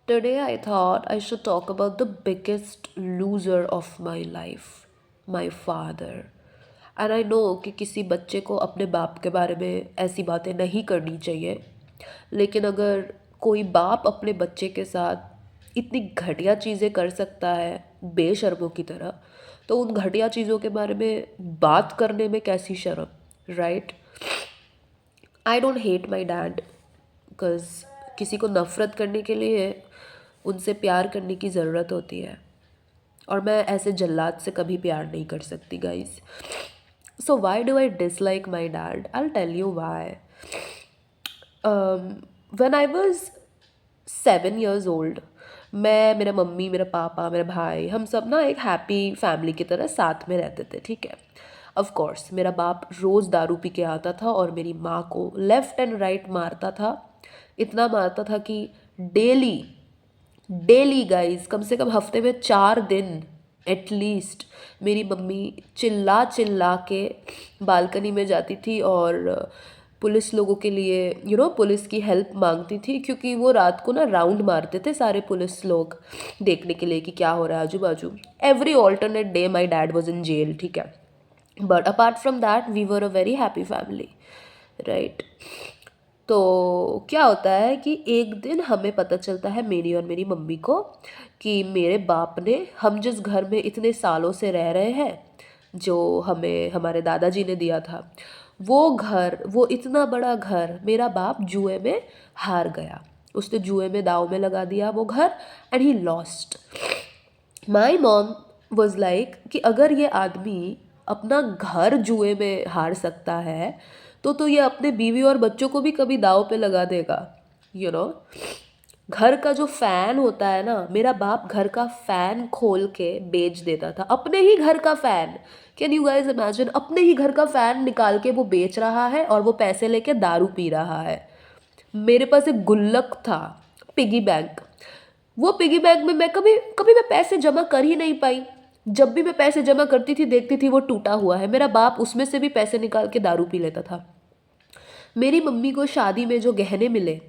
Today I thought I should talk about the biggest loser of my life, my father. And I know कि किसी बच्चे को अपने बाप के बारे में ऐसी बातें नहीं करनी चाहिए, लेकिन अगर कोई बाप अपने बच्चे के साथ इतनी घटिया चीज़ें कर सकता है बेशर्मों की तरह, तो उन घटिया चीज़ों के बारे में बात करने में कैसी शर्म, right? I don't hate my dad because किसी को नफ़रत करने के लिए उनसे प्यार करने की ज़रूरत होती है, और मैं ऐसे जल्लाद से कभी प्यार नहीं कर सकती guys. So why do I dislike my dad? I tell you why. When I was 7 years old, मैं, मेरा मम्मी, मेरा पापा, मेरा भाई, हम सब ना एक हैप्पी फैमिली की तरह साथ में रहते थे, ठीक है. ऑफ कोर्स मेरा बाप रोज़ दारू पी के आता था और मेरी माँ को लेफ़्ट एंड राइट मारता था. इतना मारता था कि डेली डेली गाइस, कम से कम हफ्ते में 4 दिन एटलीस्ट मेरी मम्मी चिल्ला चिल्ला के बालकनी में जाती थी और पुलिस लोगों के लिए पुलिस की हेल्प मांगती थी, क्योंकि वो रात को ना राउंड मारते थे सारे पुलिस लोग देखने के लिए कि क्या हो रहा है आजू बाजू. Every alternate day my dad was in jail, ठीक है. But apart from that we were a very happy family, right. तो क्या होता है कि एक दिन हमें पता चलता है, मेरी और मेरी मम्मी को, कि मेरे बाप ने, हम जिस घर में इतने सालों से रह रहे हैं, जो हमें हमारे दादाजी ने दिया था, वो घर, वो इतना बड़ा घर, मेरा बाप जुए में हार गया. उसने जुए में दाव में लगा दिया वो घर, and he lost. My mom was like कि अगर ये आदमी अपना घर जुए में हार सकता है, तो ये अपने बीवी और बच्चों को भी कभी दाव पे लगा देगा. यू नो घर का जो फ़ैन होता है ना, मेरा बाप घर का फ़ैन खोल के बेच देता था, अपने ही घर का fan. Can you guys imagine? अपने ही घर का फ़ैन निकाल के वो बेच रहा है और वो पैसे लेके दारू पी रहा है. मेरे पास एक गुल्लक था, पिगी बैंक. वो पिगी बैंक में मैं कभी कभी मैं पैसे जमा कर ही नहीं पाई. जब भी मैं पैसे जमा करती थी देखती थी वो टूटा हुआ है. मेरा बाप उसमें से भी पैसे निकाल के दारू पी लेता था. मेरी मम्मी को शादी में जो गहने मिले,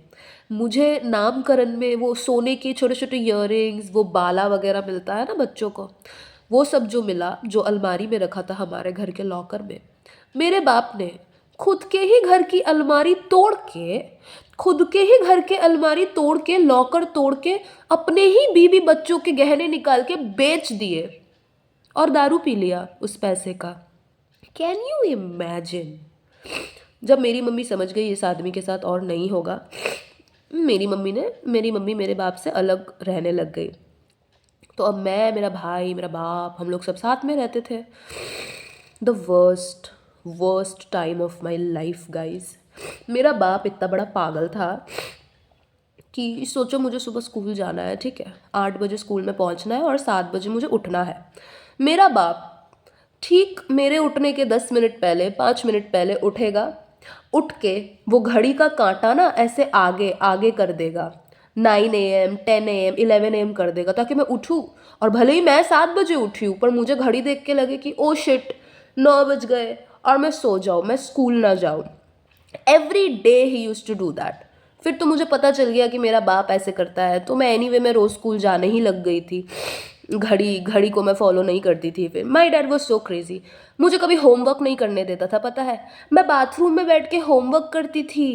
मुझे नामकरण में वो सोने के छोटे छोटे इयररिंग्स, वो बाला वगैरह मिलता है ना बच्चों को, वो सब जो मिला, जो अलमारी में रखा था हमारे घर के लॉकर में, मेरे बाप ने खुद के ही घर की अलमारी तोड़ के, खुद के ही घर के अलमारी तोड़ के, लॉकर तोड़ के, अपने ही बीवी बच्चों के गहने निकाल के बेच दिए और दारू पी लिया उस पैसे का. Can you imagine? जब मेरी मम्मी समझ गई इस आदमी के साथ और नहीं होगा, मेरी मम्मी मेरे बाप से अलग रहने लग गई. तो अब मैं, मेरा भाई, मेरा बाप, हम लोग सब साथ में रहते थे. The worst worst time of my life guys. मेरा बाप इतना बड़ा पागल था कि सोचो, मुझे सुबह स्कूल जाना है, ठीक है, 8 बजे स्कूल में पहुंचना है और 7 बजे मुझे उठना है. मेरा बाप ठीक मेरे उठने के 10 मिनट पहले, 5 मिनट पहले उठेगा. उठ के वो घड़ी का कांटा ना ऐसे आगे आगे कर देगा, 9 AM, 10 AM, 11 AM कर देगा, ताकि मैं उठूँ. और भले ही मैं 7 बजे उठी हूँ, पर मुझे घड़ी देख के लगे कि ओ शिट, 9 बज गए, और मैं सो जाऊँ, मैं स्कूल ना जाऊँ. Every day he used to do that. फिर तो मुझे पता चल गया कि मेरा बाप ऐसे करता है, तो मैं एनीवे मैं रोज़ स्कूल जाने ही लग गई थी. घड़ी घड़ी को मैं फॉलो नहीं करती थी. फिर माई डैड वॉज सो क्रेजी. मुझे कभी होमवर्क नहीं करने देता था, पता है. मैं बाथरूम में बैठ के होमवर्क करती थी,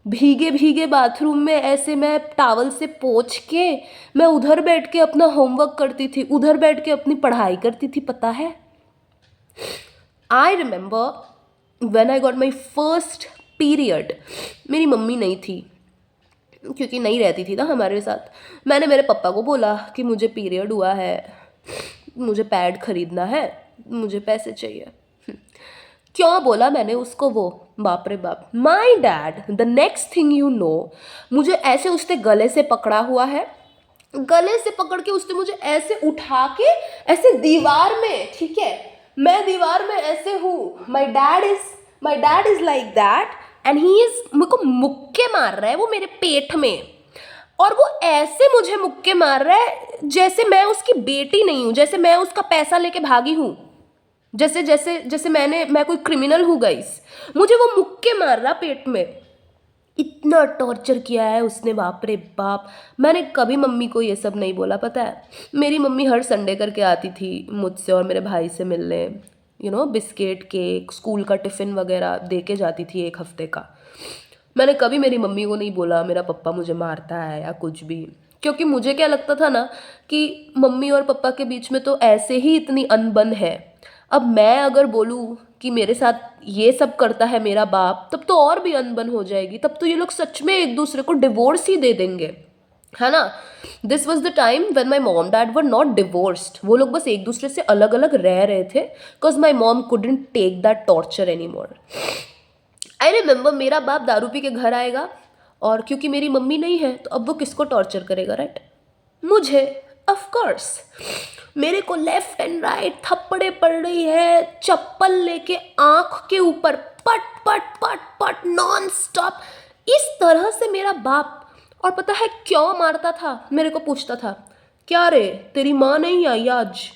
भीगे भीगे बाथरूम में, ऐसे मैं टावल से पोंछ के मैं उधर बैठ के अपना होमवर्क करती थी, उधर बैठ के अपनी पढ़ाई करती थी, पता है. I remember when I got my first period. मेरी मम्मी नहीं थी, क्योंकि नहीं रहती थी ना हमारे साथ. मैंने मेरे पापा को बोला कि मुझे पीरियड हुआ है, मुझे पैड खरीदना है, मुझे पैसे चाहिए. क्यों बोला मैंने उसको वो, बाप रे बाप. My dad, the next thing you know, मुझे ऐसे उसने गले से पकड़ा हुआ है, गले से पकड़ के उसने मुझे ऐसे उठा के, ऐसे दीवार में, ठीक है, मैं दीवार में ऐसे हूँ, my dad is like that, and he is, मेरे को मुक्के मार रहा है वो मेरे पेट में. और वो ऐसे मुझे मुक्के मार रहा है जैसे मैं उसकी बेटी नहीं हूँ, जैसे मैं उसका पैसा लेके भागी हूँ, जैसे जैसे जैसे मैं कोई क्रिमिनल हूँ गाइस. मुझे वो मुक्के मार रहा पेट में. इतना टॉर्चर किया है उसने, बाप रे बाप। मैंने कभी मम्मी को ये सब नहीं बोला, पता है। मेरी मम्मी हर संडे करके आती थी मुझसे और मेरे भाई से मिलने, बिस्किट, केक, स्कूल का टिफ़िन वगैरह दे के जाती थी 1 हफ्ते का। मैंने कभी मेरी मम्मी को नहीं बोला मेरा पप्पा मुझे मारता है या कुछ भी, क्योंकि मुझे क्या लगता था ना कि मम्मी और पापा के बीच में तो ऐसे ही इतनी अनबन है। अब मैं अगर बोलूँ कि मेरे साथ ये सब करता है मेरा बाप, तब तो और भी अनबन हो जाएगी, तब तो ये लोग सच में एक दूसरे को डिवोर्स ही दे देंगे, है ना। This was the time when my mom dad were not divorced. वो लोग बस एक दूसरे से अलग अलग रह रहे थे, because my mom couldn't take that torture any more. I remember मेरा बाप दारू पी के घर आएगा, और क्योंकि मेरी मम्मी नहीं है तो अब वो किसको टॉर्चर करेगा, राइट? मुझे, ऑफ कोर्स। मेरे को लेफ्ट एंड राइट थप्पड़े पड़ रही है, चप्पल लेके आंख के ऊपर पट पट पट पट नॉन स्टॉप, इस तरह से मेरा बाप। और पता है क्यों मारता था? मेरे को पूछता था, क्या रे तेरी माँ नहीं आई आज?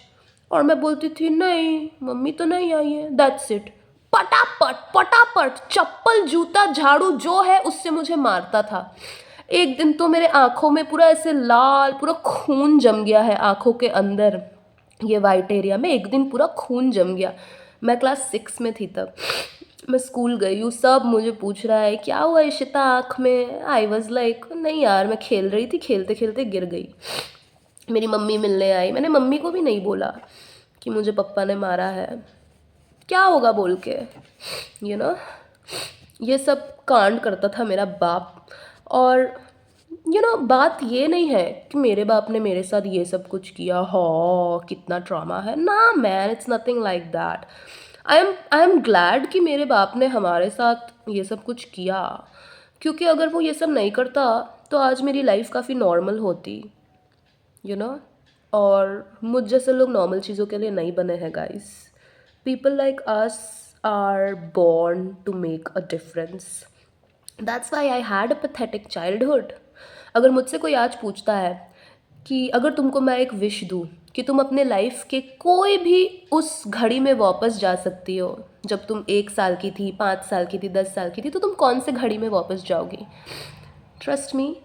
और मैं बोलती थी नहीं मम्मी तो नहीं आई है, दैट्स इट। पटापट पटापट चप्पल जूता झाड़ू जो है उससे मुझे मारता था। एक दिन तो मेरे आँखों में पूरा ऐसे लाल, पूरा खून जम गया है आँखों के अंदर, ये वाइट एरिया में एक दिन पूरा खून जम गया। मैं क्लास 6 में थी तब। मैं स्कूल गई हूँ, सब मुझे पूछ रहा है क्या हुआ इशिता आँख में। आई वॉज लाइक नहीं यार मैं खेल रही थी, खेलते खेलते गिर गई। मेरी मम्मी मिलने आई, मैंने मम्मी को भी नहीं बोला कि मुझे पप्पा ने मारा है, क्या होगा बोल के, यू नो ये सब कांड करता था मेरा बाप। और बात ये नहीं है कि मेरे बाप ने मेरे साथ ये सब कुछ किया हो, कितना ट्रॉमा है ना man, it's nothing like that. I am glad कि मेरे बाप ने हमारे साथ ये सब कुछ किया, क्योंकि अगर वो ये सब नहीं करता तो आज मेरी लाइफ काफ़ी नॉर्मल होती, यू नो और मुझ जैसे लोग नॉर्मल चीज़ों के लिए नहीं बने हैं guys. People like us are born to make a difference. That's why I had a pathetic childhood. अगर मुझसे कोई आज पूछता है कि अगर तुमको मैं एक विश दूँ कि तुम अपने लाइफ के कोई भी उस घड़ी में वापस जा सकती हो, जब तुम 1 साल की थी, 5 साल की थी, 10 साल की थी, तो तुम कौन से घड़ी में वापस जाओगी? ट्रस्ट मी,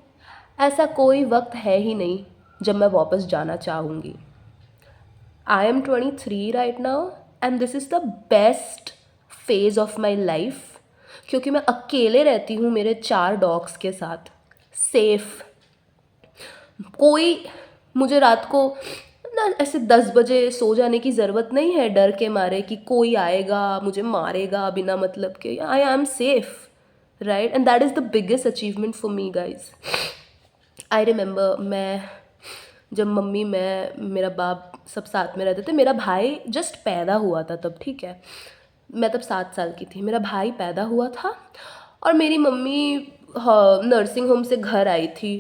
ऐसा कोई वक्त है ही नहीं जब मैं वापस जाना चाहूँगी। I am 23 right now and this is the best phase of my life, क्योंकि मैं अकेले रहती हूँ मेरे 4 डॉग्स के साथ, सेफ। कोई मुझे रात को ना ऐसे 10 बजे सो जाने की ज़रूरत नहीं है डर के मारे कि कोई आएगा मुझे मारेगा बिना मतलब के। I am safe, right? And that is the biggest achievement for me guys. I remember जब मम्मी, मैं, मेरा बाप सब साथ में रहते थे। मेरा भाई जस्ट पैदा हुआ था तब, ठीक है, मैं तब 7 साल की थी, मेरा भाई पैदा हुआ था और मेरी मम्मी नर्सिंग होम से घर आई थी।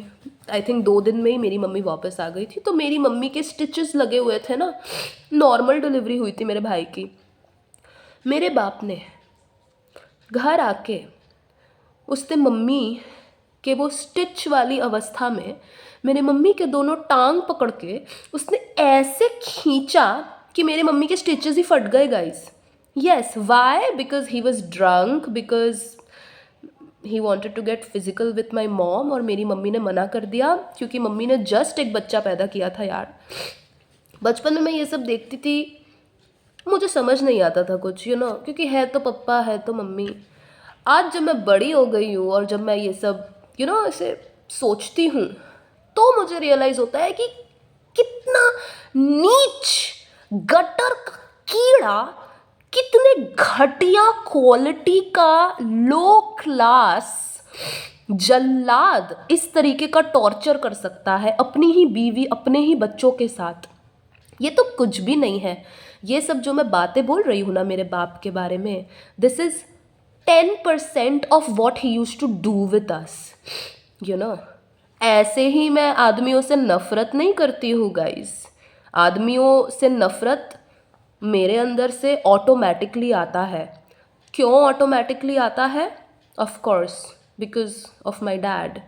आई थिंक 2 दिन में ही मेरी मम्मी वापस आ गई थी। तो मेरी मम्मी के स्टिचेस लगे हुए थे ना, नॉर्मल डिलीवरी हुई थी मेरे भाई की। मेरे बाप ने घर आके उसने मम्मी के वो स्टिच वाली अवस्था में मेरे मम्मी के दोनों टांग पकड़ के उसने ऐसे खींचा कि मेरे मम्मी के स्टिचेस ही फट गए guys. Yes, why? Because he was drunk, because he wanted to get physical with my mom, और मेरी मम्मी ने मना कर दिया क्योंकि मम्मी ने जस्ट एक बच्चा पैदा किया था यार। बचपन में मैं ये सब देखती थी, मुझे समझ नहीं आता था कुछ, क्योंकि है तो पप्पा, है तो मम्मी। आज जब मैं बड़ी हो गई हूँ और जब मैं ये सब ऐसे सोचती हूँ, तो मुझे रियलाइज़ होता है कि कितना नीच, गटर कीड़ा, कितने घटिया क्वालिटी का लो क्लास जल्लाद इस तरीके का टॉर्चर कर सकता है अपनी ही बीवी, अपने ही बच्चों के साथ। ये तो कुछ भी नहीं है। ये सब जो मैं बातें बोल रही हूँ ना मेरे बाप के बारे में, this is 10% of what he used to do with us, ऐसे ही मैं आदमियों से नफ़रत नहीं करती हूँ गाइस। आदमियों से नफ़रत मेरे अंदर से ऑटोमेटिकली आता है। क्यों ऑटोमेटिकली आता है? Of course because of my dad,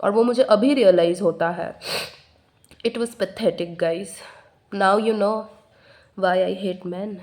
और वो मुझे अभी रियलाइज़ होता है। It was pathetic guys. Now you know why I hate man.